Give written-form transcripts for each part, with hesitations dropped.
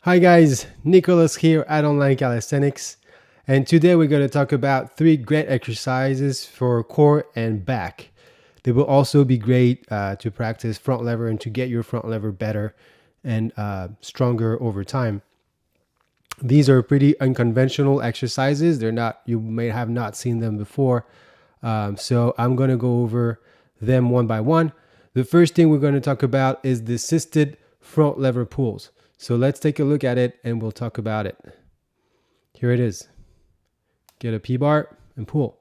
Hi guys, Nicholas here at Online Calisthenics, and today we're going to talk about 3 great exercises for core and back. They will also be great to practice front lever and to get your front lever better and stronger over time. These are pretty unconventional exercises. They're not, you may have not seen them before. So I'm going to go over them one by one. The first thing we're going to talk about is the assisted front lever pulls. So let's take a look at it and we'll talk about it. Here it is. Get a P-bar and pull.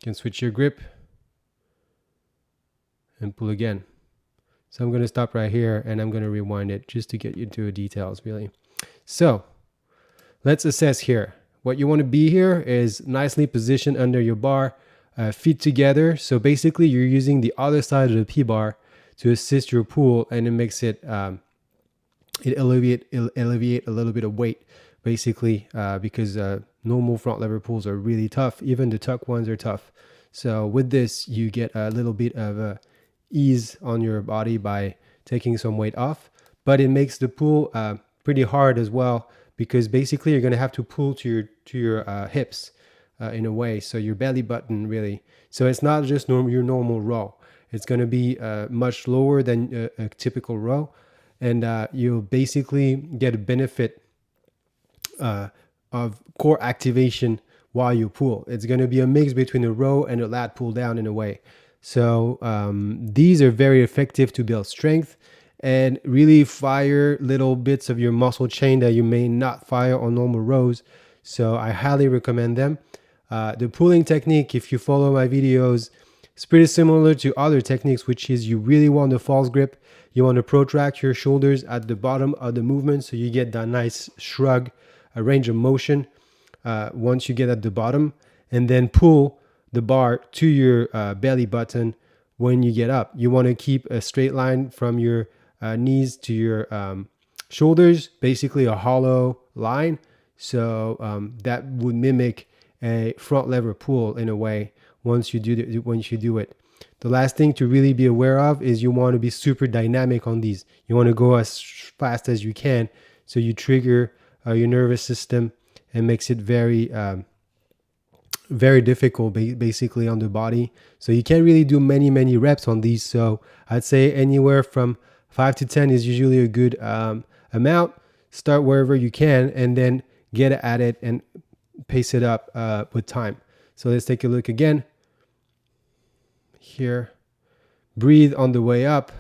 You can switch your grip and pull again. So I'm going to stop right here and I'm going to rewind it just to get you to the details really. So let's assess here. What you want to be here is nicely positioned under your bar, feet together. So basically you're using the other side of the P-bar to assist your pull, and it makes it alleviate a little bit of weight basically because normal front lever pulls are really tough. Even the tuck ones are tough. So with this, you get a little bit of ease on your body by taking some weight off, but it makes the pull pretty hard as well, because basically you're going to have to pull to your hips in a way, so your belly button really. So it's not just your normal row. It's going to be much lower than a typical row, and you'll basically get a benefit of core activation while you pull. It's going to be a mix between a row and a lat pull down in a way. So these are very effective to build strength and really fire little bits of your muscle chain that you may not fire on normal rows. So I highly recommend them. The pulling technique, if you follow my videos, it's pretty similar to other techniques, which is you really want the false grip. You want to protract your shoulders at the bottom of the movement so you get that nice shrug, a range of motion once you get at the bottom, and then pull the bar to your belly button when you get up. You want to keep a straight line from your knees to your shoulders, basically a hollow line. So that would mimic a front lever pull in a way once you do it. The last thing to really be aware of is you want to be super dynamic on these. You want to go as fast as you can, so you trigger your nervous system and makes it very difficult basically on the body. So you can't really do many reps on these. So I'd say anywhere from 5 to 10 is usually a good amount. Start wherever you can and then get at it and pace it up with time. So let's take a look again. Here, breathe on the way up,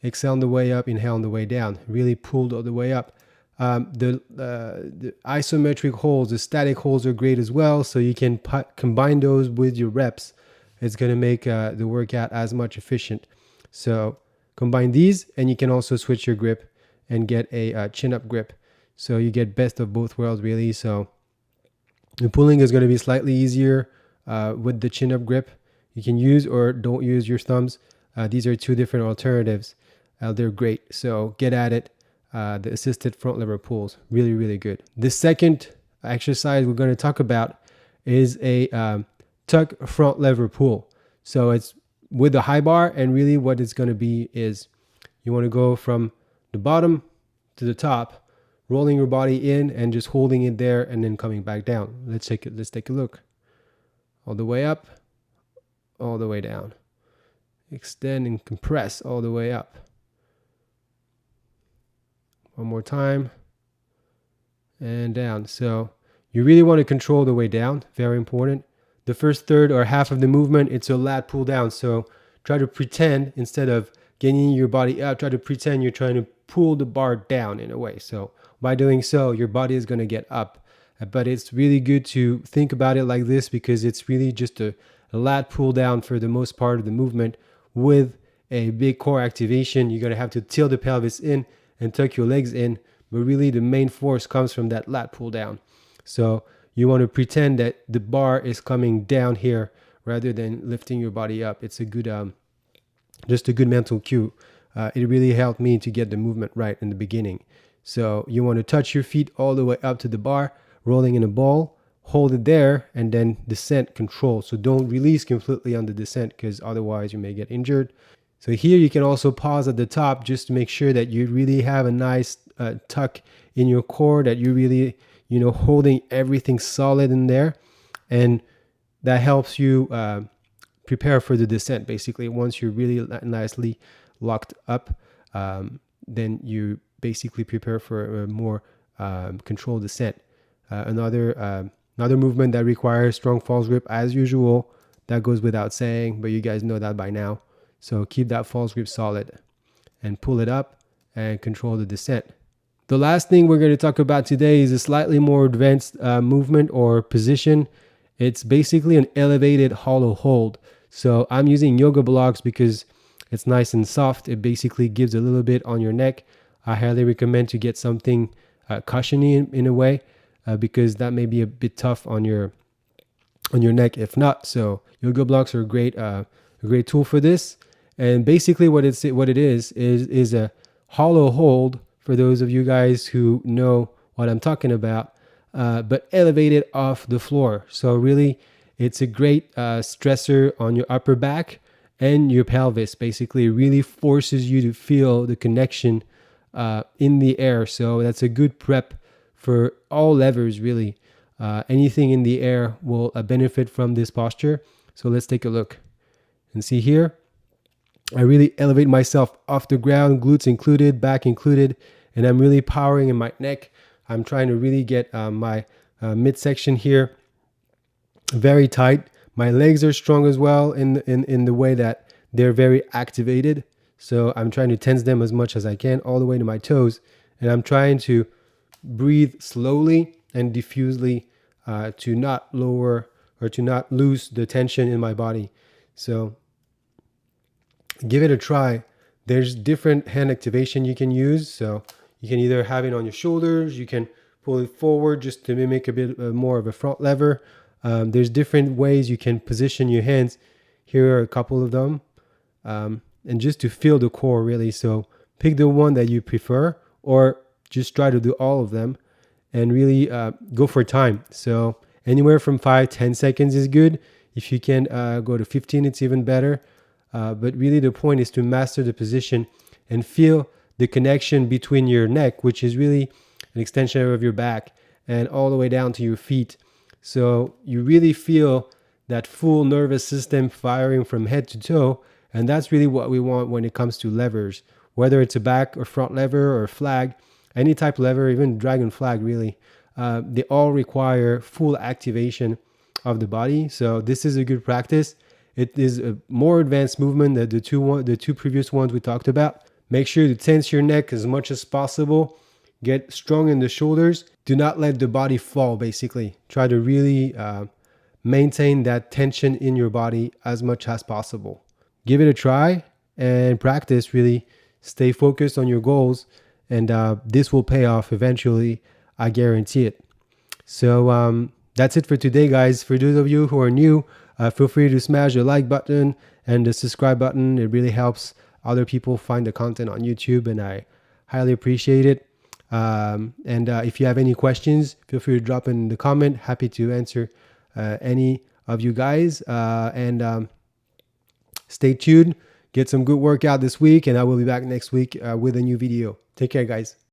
exhale on the way up, inhale on the way down. Really pulled all the way up. The isometric holds, the static holds are great as well. So you can combine those with your reps. It's going to make the workout as much efficient. So combine these, and you can also switch your grip and get a chin up grip. So you get best of both worlds really. So the pulling is going to be slightly easier with the chin up grip. You can use or don't use your thumbs. These are 2 different alternatives. They're great. So get at it. The assisted front lever pulls, really good. The second exercise we're going to talk about is a tuck front lever pull. So it's with the high bar, and really what it's going to be is you want to go from the bottom to the top, rolling your body in and just holding it there and then coming back down. Let's take a look. All the way up, all the way down. Extend and compress all the way up. One more time, and down. So you really want to control the way down, very important. The first third or half of the movement, it's a lat pull down. So try to pretend, instead of getting your body up, try to pretend you're trying to pull the bar down in a way. So by doing so, your body is going to get up. But it's really good to think about it like this, because it's really just a lat pull down for the most part of the movement with a big core activation. You're going to have to tilt the pelvis in and tuck your legs in, but really the main force comes from that lat pull down. So you want to pretend that the bar is coming down here rather than lifting your body up. It's a good, just a good mental cue. It really helped me to get the movement right in the beginning. So you want to touch your feet all the way up to the bar, rolling in a ball hold it there and then descent control. So don't release completely on the descent, because otherwise you may get injured. So here you can also pause at the top just to make sure that you really have a nice tuck in your core, that you really, holding everything solid in there. And that helps you prepare for the descent. Basically, once you're really nicely locked up, then you basically prepare for a more controlled descent. Another movement that requires strong false grip, as usual, that goes without saying, but you guys know that by now. So keep that false grip solid and pull it up and control the descent. The last thing we're going to talk about today is a slightly more advanced movement or position. It's basically an elevated hollow hold. So I'm using yoga blocks because it's nice and soft. It basically gives a little bit on your neck. I highly recommend to get something cushiony in a way, because that may be a bit tough on your neck if not. So yoga blocks are a great tool for this. And basically what it is a hollow hold, for those of you guys who know what I'm talking about, but elevated off the floor. So really, it's a great stressor on your upper back and your pelvis. Basically, it really forces you to feel the connection in the air. So that's a good prep for all levers, really. Anything in the air will benefit from this posture. So let's take a look and see here. I really elevate myself off the ground, glutes included, back included, and I'm really powering in my neck. I'm trying to really get my midsection here very tight. My legs are strong as well in the way that they're very activated. So I'm trying to tense them as much as I can all the way to my toes. And I'm trying to breathe slowly and diffusely to not lower or to not lose the tension in my body. So give it a try. There's different hand activation you can use. So you can either have it on your shoulders, you can pull it forward just to mimic a bit more of a front lever. There's different ways you can position your hands. Here are a couple of them. And just to feel the core really. So pick the one that you prefer, or just try to do all of them and really go for time. So anywhere from 5-10 seconds is good. If you can go to 15, it's even better. But really the point is to master the position and feel the connection between your neck, which is really an extension of your back, and all the way down to your feet. So you really feel that full nervous system firing from head to toe. And that's really what we want when it comes to levers, whether it's a back or front lever or flag, any type of lever, even dragon flag, really. They all require full activation of the body. So this is a good practice. It is a more advanced movement than the two previous ones we talked about. Make sure to tense your neck as much as possible. Get strong in the shoulders. Do not let the body fall, basically. Try to really maintain that tension in your body as much as possible. Give it a try and practice, really. Stay focused on your goals, and this will pay off eventually. I guarantee it. So that's it for today, guys. For those of you who are new, feel free to smash the like button and the subscribe button. It really helps other people find the content on YouTube, and I highly appreciate it. And if you have any questions, feel free to drop in the comment. Happy to answer any of you guys. And stay tuned. Get some good workout this week, and I will be back next week with a new video. Take care, guys.